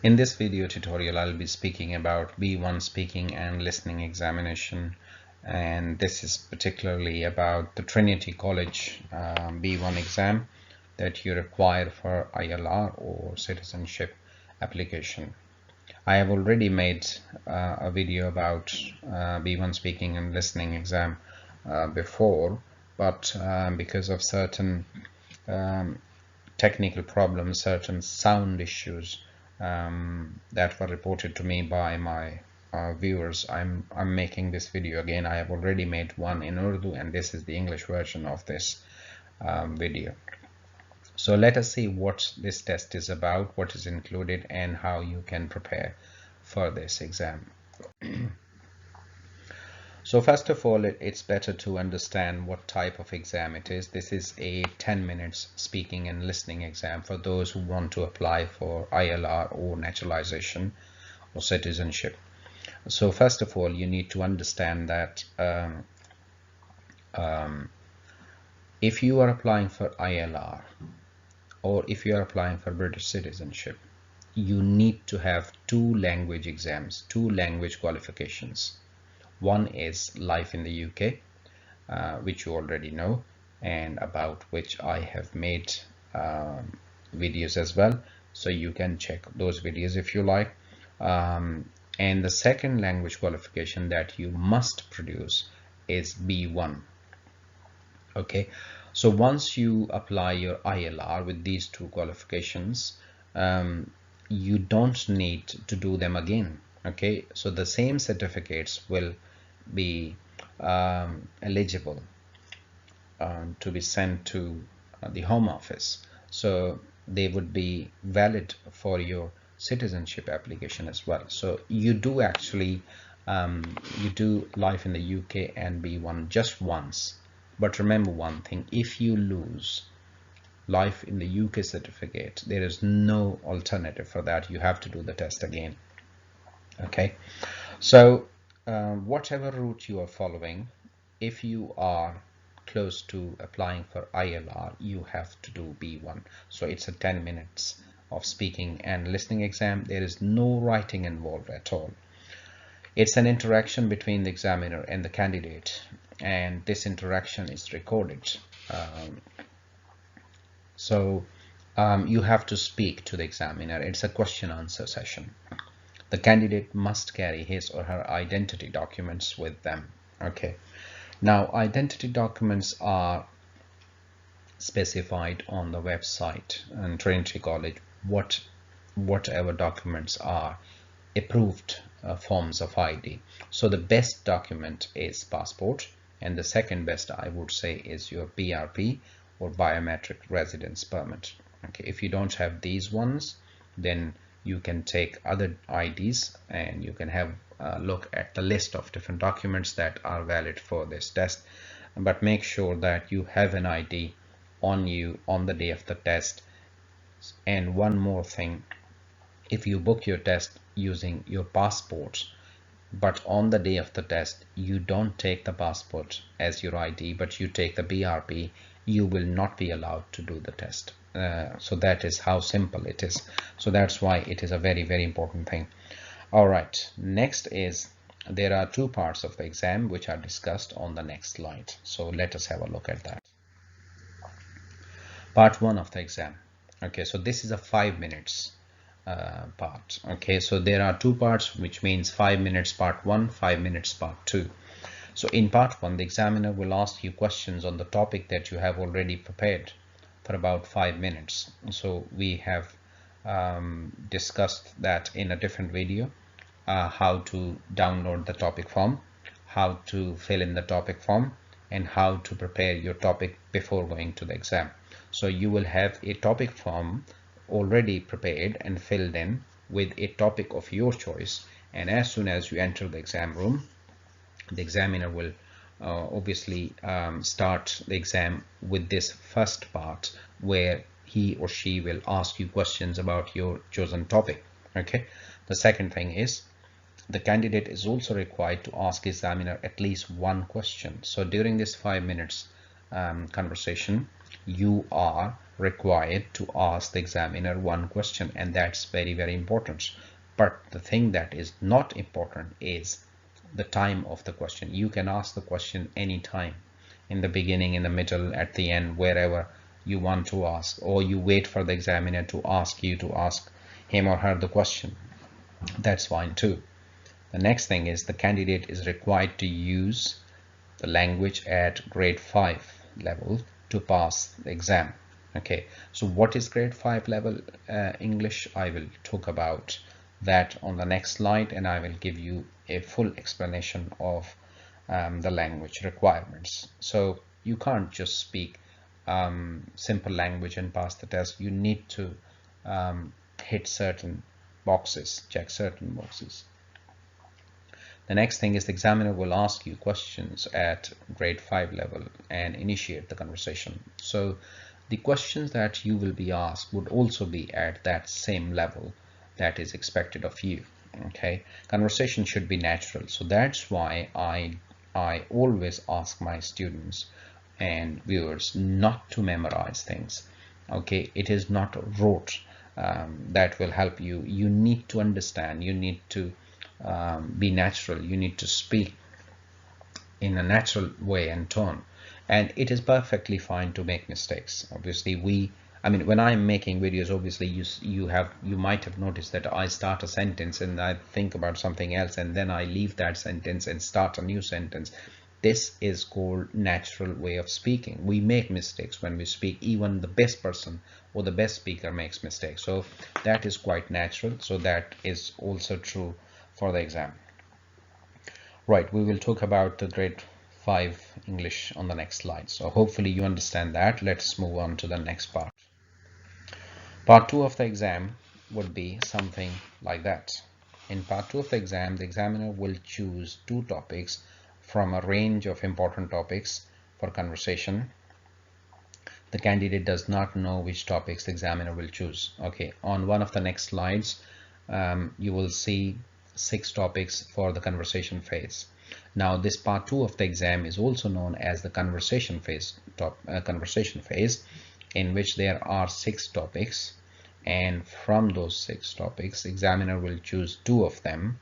In this video tutorial, I'll be speaking about B1 speaking and listening examination, and this is particularly about the Trinity College B1 exam that you require for ILR or citizenship application. I have already made a video about B1 speaking and listening exam before, but because of certain technical problems, certain sound issues that were reported to me by my viewers, I'm making this video again. I have already made one in Urdu, and this is the English version of this video. So let us see what this test is about, what is included, and how you can prepare for this exam. So first of all, it's better to understand what type of exam it is. This is a 10 minutes speaking and listening exam for those who want to apply for ILR or naturalization or citizenship. So first of all, you need to understand that if you are applying for ILR or if you are applying for British citizenship, you need to have two language exams, two language qualifications. One is Life in the UK, which you already know, and about which I have made videos as well, so you can check those videos if you like. And the second language qualification that you must produce is B1. Okay, so once you apply your ILR with these two qualifications, you don't need to do them again. Okay, so the same certificates will be eligible to be sent to the Home Office, so they would be valid for your citizenship application as well. So you do actually you do Life in the UK and B1 just once, but remember one thing: if you lose Life in the UK certificate, there is no alternative for that. You have to do the test again. Okay, so whatever route you are following, if you are close to applying for ILR, you have to do B1. So it's a 10 minutes of speaking and listening exam. There is no writing involved at all. It's an interaction between the examiner and the candidate, and this interaction is recorded. You have to speak to the examiner. It's a question answer session. The candidate must carry his or her identity documents with them. Okay, now identity documents are specified on the website and Trinity College. Whatever documents are approved forms of ID. So the best document is passport, and the second best, I would say, is your BRP or biometric residence permit. Okay, if you don't have these ones, then you can take other IDs and you can have a look at the list of different documents that are valid for this test, but make sure that you have an ID on you on the day of the test. And one more thing, if you book your test using your passport, but on the day of the test you don't take the passport as your ID, but you take the BRP, you will not be allowed to do the test. So that is how simple it is. So that's why it is a very, very important thing. All right, next is there are two parts of the exam which are discussed on the next slide. So let us have a look at that. Part 1 of the exam. Okay, so this is a 5 minutes part. Okay, so there are two parts, which means 5 minutes part 1, 5 minutes part 2. So in part 1, the examiner will ask you questions on the topic that you have already prepared for about 5 minutes. So we have discussed that in a different video, how to download the topic form, how to fill in the topic form, and how to prepare your topic before going to the exam. So you will have a topic form already prepared and filled in with a topic of your choice, and as soon as you enter the exam room, the examiner will obviously start the exam with this first part where he or she will ask you questions about your chosen topic. Okay, the second thing is the candidate is also required to ask examiner at least one question. So during this 5 minutes conversation, you are required to ask the examiner one question, and that's very, very important. But the thing that is not important is the time of the question. You can ask the question anytime, in the beginning, in the middle, at the end, wherever you want to ask, or you wait for the examiner to ask you to ask him or her the question. That's fine too. The next thing is the candidate is required to use the language at grade 5 level to pass the exam. Okay, so what is grade 5 level English? I will talk about that on the next slide, and I will give you a full explanation of the language requirements. So you can't just speak simple language and pass the test. You need to hit certain boxes, check certain boxes. The next thing is the examiner will ask you questions at grade 5 level and initiate the conversation. So the questions that you will be asked would also be at that same level that is expected of you. Okay, conversation should be natural. So that's why I always ask my students and viewers not to memorize things. Okay, it is not rote that will help you. You need to understand, you need to be natural, you need to speak in a natural way and tone, and it is perfectly fine to make mistakes. Obviously I mean, when I'm making videos, obviously you might have noticed that I start a sentence and I think about something else, and then I leave that sentence and start a new sentence. This is called natural way of speaking. We make mistakes when we speak. Even the best person or the best speaker makes mistakes, so that is quite natural. So that is also true for the exam. Right, we will talk about the grade 5 English on the next slide. So hopefully you understand that. Let's move on to the next part. Part 2 of the exam would be something like that. In part 2 of the exam, the examiner will choose 2 topics from a range of important topics for conversation. The candidate does not know which topics the examiner will choose. Okay, on one of the next slides, you will see 6 topics for the conversation phase. Now this part 2 of the exam is also known as the conversation phase, in which there are 6 topics, and from those 6 topics, the examiner will choose 2 of them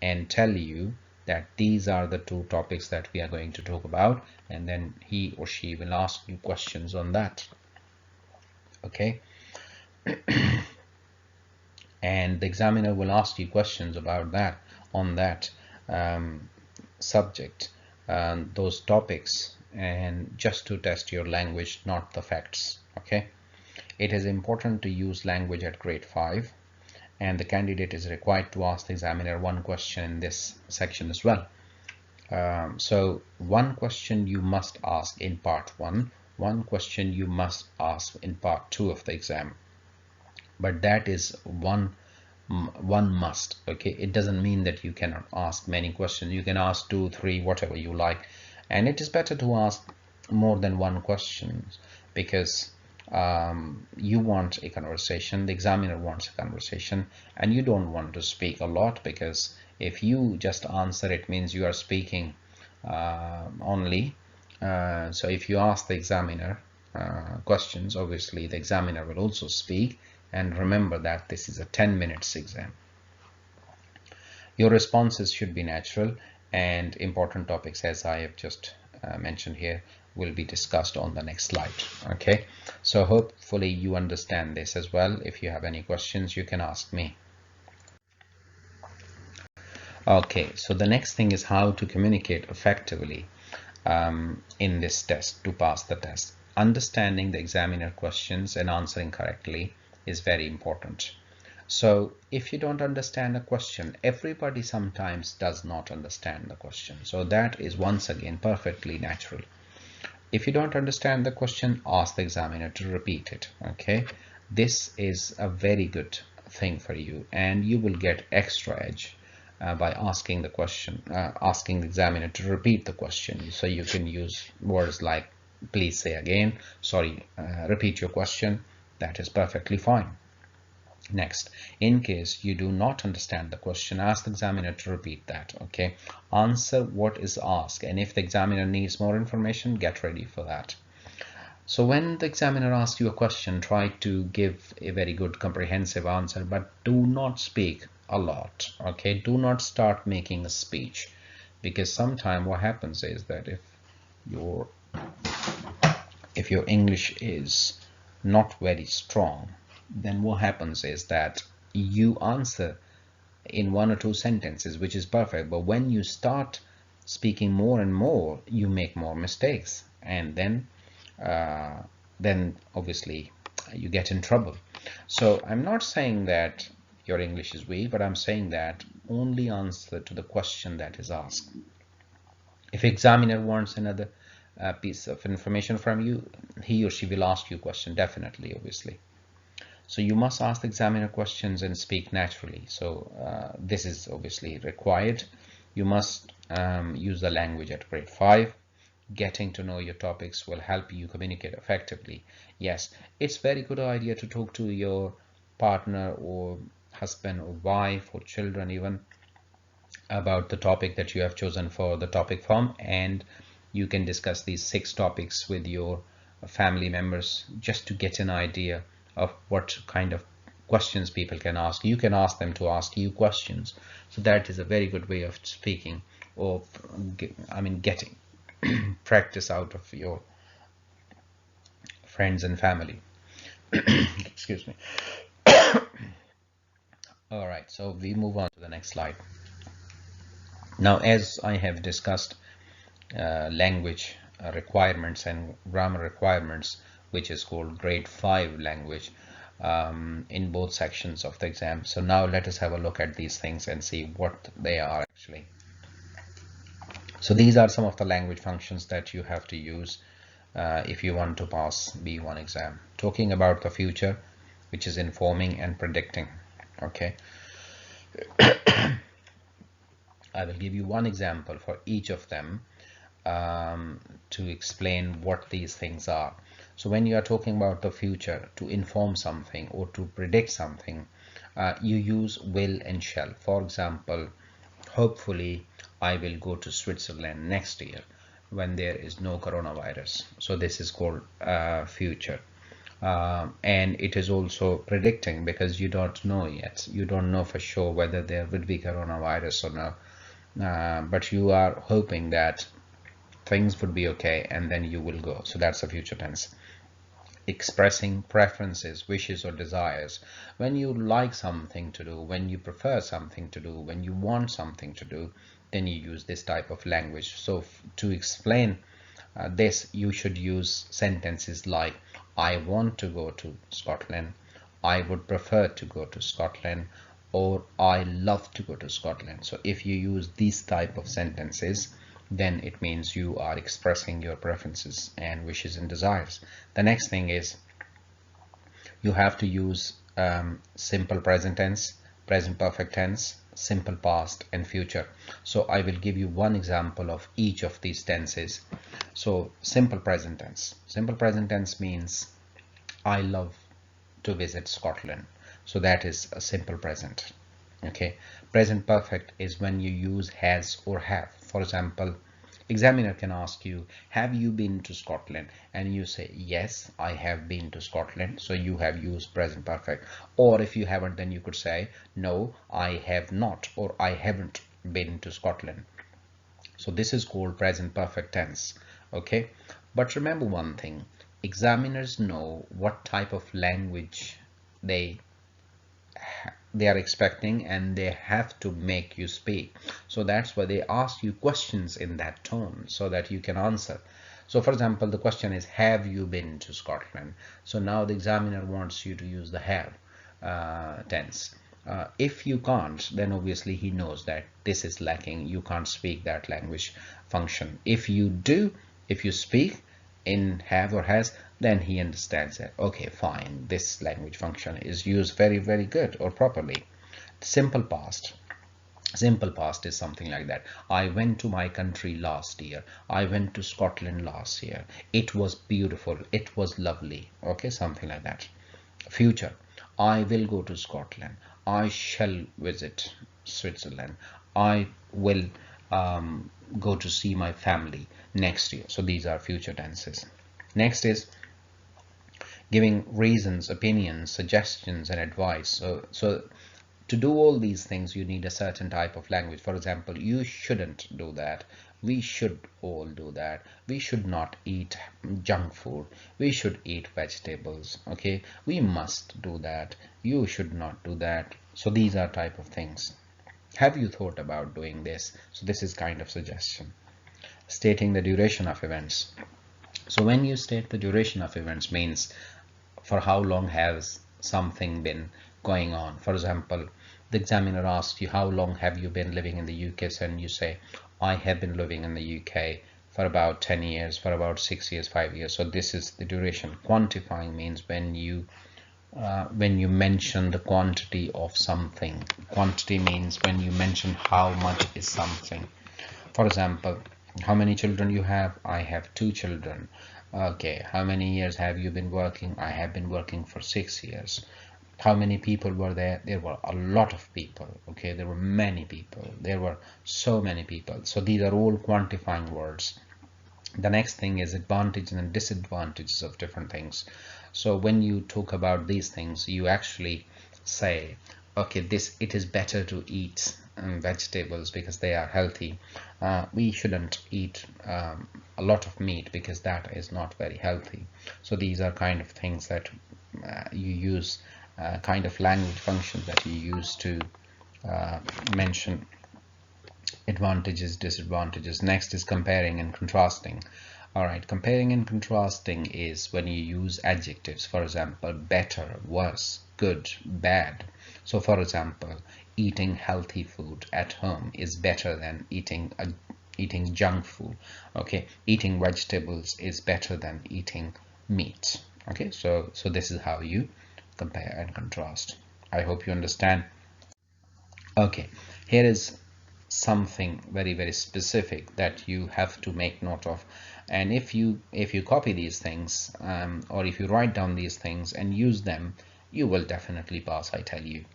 and tell you that these are the 2 topics that we are going to talk about, and then he or she will ask you questions on that. Okay. And the examiner will ask you questions about that, on that subject, those topics, and just to test your language, not the facts. Okay, it is important to use language at grade 5, and the candidate is required to ask the examiner one question in this section as well. So one question you must ask in part 1, one question you must ask in part 2 of the exam, but that is one must. Okay, it doesn't mean that you cannot ask many questions. You can ask 2, 3, whatever you like, and it is better to ask more than one question, because you want a conversation, the examiner wants a conversation, and you don't want to speak a lot, because if you just answer, it means you are speaking only. So if you ask the examiner questions, obviously the examiner will also speak. And remember that this is a 10 minutes exam. Your responses should be natural, and important topics, as I have just mentioned here, will be discussed on the next slide. Okay, so hopefully you understand this as well. If you have any questions, you can ask me. Okay, so the next thing is how to communicate effectively in this test to pass the test. Understanding the examiner questions and answering correctly is very important. So if you don't understand a question, everybody sometimes does not understand the question. So that is once again perfectly natural. If you don't understand the question, ask the examiner to repeat it. Okay, this is a very good thing for you, and you will get extra edge by asking the question, asking the examiner to repeat the question. So you can use words like please say again, sorry, repeat your question. That is perfectly fine. Next, in case you do not understand the question, ask the examiner to repeat that. Okay, answer what is asked, and if the examiner needs more information, get ready for that. So when the examiner asks you a question, try to give a very good comprehensive answer, but do not speak a lot. Okay, do not start making a speech, because sometimes what happens is that your if your English is not very strong, then what happens is that you answer in one or two sentences, which is perfect, but when you start speaking more and more, you make more mistakes, and then obviously you get in trouble. So I'm not saying that your English is weak, but I'm saying that only answer to the question that is asked. If examiner wants another piece of information from you, he or she will ask you a question, definitely, obviously. So you must ask the examiner questions and speak naturally. So this is obviously required. You must use the language at grade 5. Getting to know your topics will help you communicate effectively. Yes, it's very good idea to talk to your partner or husband or wife or children even about the topic that you have chosen for the topic form, and you can discuss these 6 topics with your family members just to get an idea of what kind of questions people can ask. You can ask them to ask you questions. So that is a very good way of speaking, or getting practice out of your friends and family. Excuse me. All right, so we move on to the next slide. Now, as I have discussed language requirements and grammar requirements, which is called grade 5 language, in both sections of the exam. So now let us have a look at these things and see what they are actually. So these are some of the language functions that you have to use if you want to pass B1 exam. Talking about the future, which is informing and predicting. Okay. I will give you one example for each of them to explain what these things are. So when you are talking about the future, to inform something or to predict something, you use will and shall. For example, hopefully I will go to Switzerland next year when there is no coronavirus. So this is called future. And it is also predicting, because you don't know yet. You don't know for sure whether there will be coronavirus or no. But you are hoping that things would be okay and then you will go. So that's the future tense. Expressing preferences, wishes or desires. When you like something to do, when you prefer something to do, when you want something to do, then you use this type of language. So to explain this, you should use sentences like I want to go to Scotland, I would prefer to go to Scotland, or I love to go to Scotland. So if you use these type of sentences, then it means you are expressing your preferences and wishes and desires. The next thing is you have to use simple present tense, present perfect tense, simple past and future. So I will give you one example of each of these tenses. So simple present tense. Simple present tense means I love to visit Scotland. So that is a simple present. Okay. Present perfect is when you use has or have. For example, examiner can ask you, have you been to Scotland? And you say, yes, I have been to Scotland. So you have used present perfect. Or if you haven't, then you could say, no, I have not, or I haven't been to Scotland. So this is called present perfect tense. Okay. But remember one thing, examiners know what type of language they are expecting, and they have to make you speak. So that's why they ask you questions in that tone so that you can answer. So for example, the question is, have you been to Scotland? So now the examiner wants you to use the have tense. If you can't, then obviously he knows that this is lacking, you can't speak that language function. If you do, if you speak in have or has, then he understands that, okay, fine, this language function is used very, very good or properly. Simple past. Simple past is something like that. I went to my country last year. I went to Scotland last year. It was beautiful. It was lovely. Okay, something like that. Future. I will go to Scotland. I shall visit Switzerland. I will go to see my family next year. So these are future tenses. Next is giving reasons, opinions, suggestions, and advice. So to do all these things, you need a certain type of language. For example, you shouldn't do that. We should all do that. We should not eat junk food. We should eat vegetables. Okay, we must do that. You should not do that. So these are type of things. Have you thought about doing this? So this is kind of suggestion. Stating the duration of events. So when you state the duration of events, means for how long has something been going on. For example, the examiner asks you how long have you been living in the UK, and you say I have been living in the UK for about 10 years, for about 6 years, 5 years. So this is the duration. Quantifying means when you mention the quantity of something. Quantity means when you mention how much is something. For example, how many children you have? I have 2 children. Okay, how many years have you been working? I have been working for 6 years. How many people were there? There were a lot of people. Okay, there were many people. There were so many people. So these are all quantifying words. The next thing is advantages and disadvantages of different things. So when you talk about these things, you actually say, okay, it is better to eat vegetables because they are healthy. We shouldn't eat a lot of meat because that is not very healthy. So these are kind of things that you use, kind of language functions that you use to mention advantages, disadvantages. Next is comparing and contrasting. All right, comparing and contrasting is when you use adjectives. For example, better, worse, good, bad. So for example, eating healthy food at home is better than eating junk food. Okay, eating vegetables is better than eating meat. Okay, so this is how you compare and contrast. I hope you understand. Okay, here is something very, very specific that you have to make note of, and if you copy these things, or if you write down these things and use them, you will definitely pass, I tell you.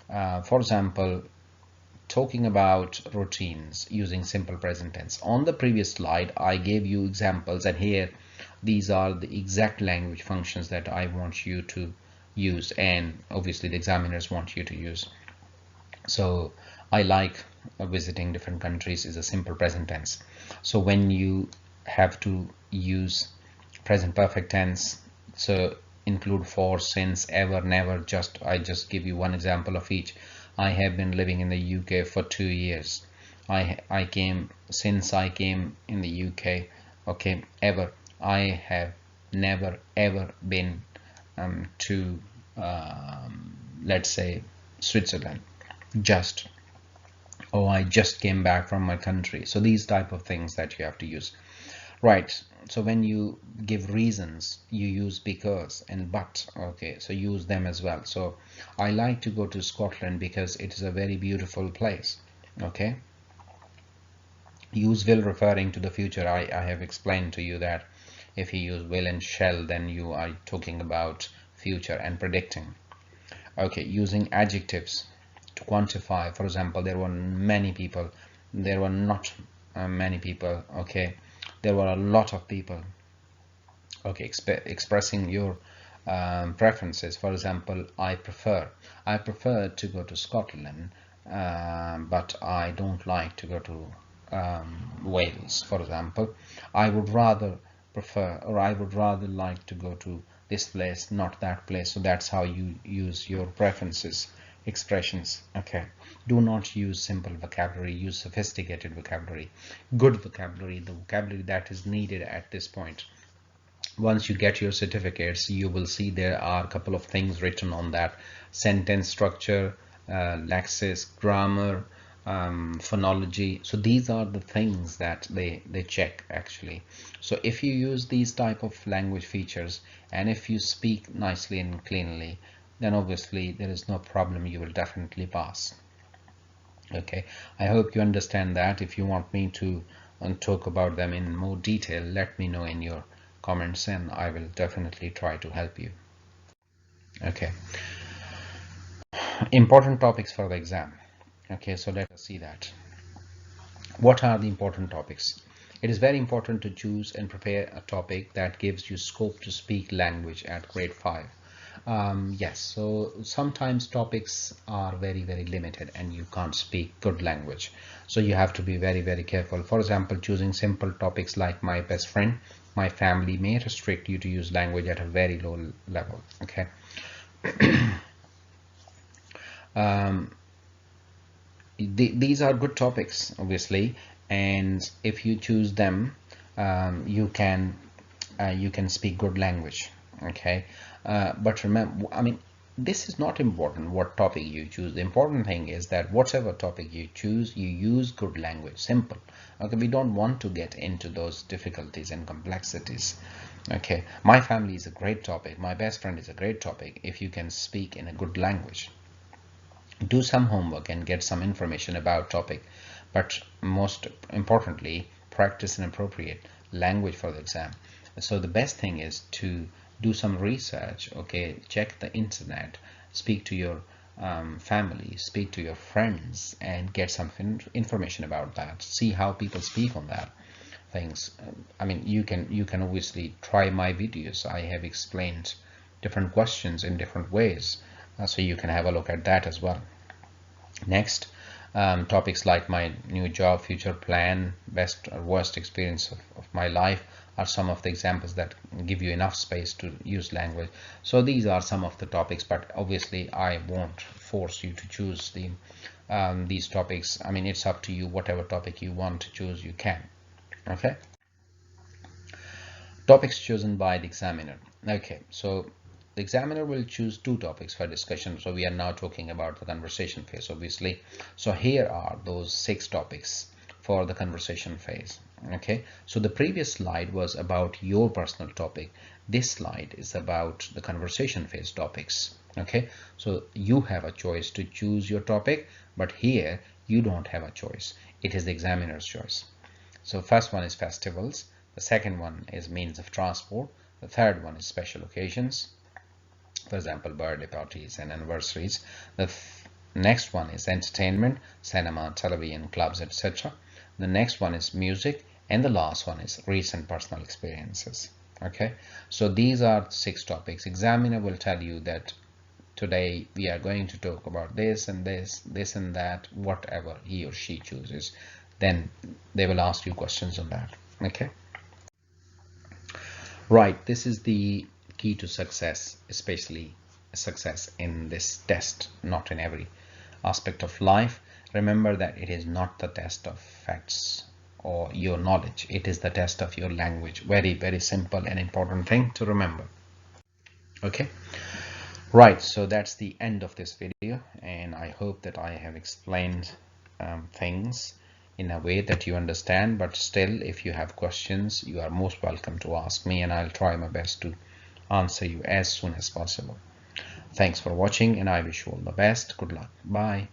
For example, talking about routines using simple present tense. On the previous slide I gave you examples, and here these are the exact language functions that I want you to use, and obviously the examiners want you to use. So I like visiting different countries is a simple present tense. So when you have to use present perfect tense, so include for, since, ever, never. I just give you one example of each. I have been living in the UK for 2 years. Since I came in the UK. Okay, ever. I have never ever been to let's say Switzerland. Just, oh, I just came back from my country. So these type of things that you have to use, right? So when you give reasons, you use because and but. Okay, so use them as well. So I like to go to Scotland because it is a very beautiful place. Okay, use will referring to the future. I have explained to you that if you use will and shall, then you are talking about future and predicting. Okay, using adjectives to quantify. For example, there were many people. There were not many people. Okay, there were a lot of people. Okay, expressing your preferences. For example, I prefer to go to Scotland, but I don't like to go to Wales. For example, I would rather prefer, or I would rather like to go to this place, not that place. So that's how you use your preferences expressions. Okay, do not use simple vocabulary, use sophisticated vocabulary, good vocabulary, the vocabulary that is needed at this point. Once you get your certificates, you will see there are a couple of things written on that: sentence structure, lexis, grammar, phonology. So these are the things that they check actually. So if you use these type of language features, and if you speak nicely and cleanly, then obviously there is no problem, you will definitely pass. Okay, I hope you understand that. If you want me to talk about them in more detail, let me know in your comments and I will definitely try to help you. Okay, important topics for the exam. Okay, so let us see that. What are the important topics? It is very important to choose and prepare a topic that gives you scope to speak language at grade 5. Yes, so sometimes topics are very limited and you can't speak good language, so you have to be very careful. For example, choosing simple topics like my best friend, my family may restrict you to use language at a very low level. Okay. These are good topics, obviously, and if you choose them, you can speak good language. Okay. But remember, I mean, this is not important what topic you choose. The important thing is that whatever topic you choose, you use good language. Simple. Okay, we don't want to get into those difficulties and complexities. Okay, my family is a great topic, my best friend is a great topic if you can speak in a good language. Do some homework and get some information about topic, but most importantly, practice an appropriate language for the exam. So the best thing is to do some research. Okay, check the internet, speak to your family, speak to your friends, and get some information about that. See how people speak on that things. I mean, you can obviously try my videos. I have explained different questions in different ways, so you can have a look at that as well. Next, topics like my new job, future plan, best or worst experience of my life are some of the examples that give you enough space to use language. So these are some of the topics, but obviously I won't force you to choose these topics. I mean, it's up to you. Whatever topic you want to choose, you can. Okay. Topics chosen by the examiner. Okay, so the examiner will choose 2 topics for discussion. So we are now talking about the conversation phase, obviously. So here are those 6 topics for the conversation phase. Okay, so the previous slide was about your personal topic. This slide is about the conversation phase topics. Okay, so you have a choice to choose your topic, but here you don't have a choice. It is the examiner's choice. So first one is festivals, the second one is means of transport, the third one is special occasions, for example birthday parties and anniversaries. The next one is entertainment, cinema, television, clubs, etc. The next one is music, and the last one is recent personal experiences. Okay, so these are 6 topics. Examiner will tell you that today we are going to talk about this and this and that, whatever he or she chooses. Then they will ask you questions on that. Okay, right, this is the key to success, especially success in this test, not in every aspect of life. Remember that it is not the test of facts or your knowledge, it is the test of your language. Very simple and important thing to remember. Okay, right, so that's the end of this video, and I hope that I have explained things in a way that you understand. But still, if you have questions, you are most welcome to ask me, and I'll try my best to answer you as soon as possible. Thanks for watching, and I wish you all the best. Good luck. Bye.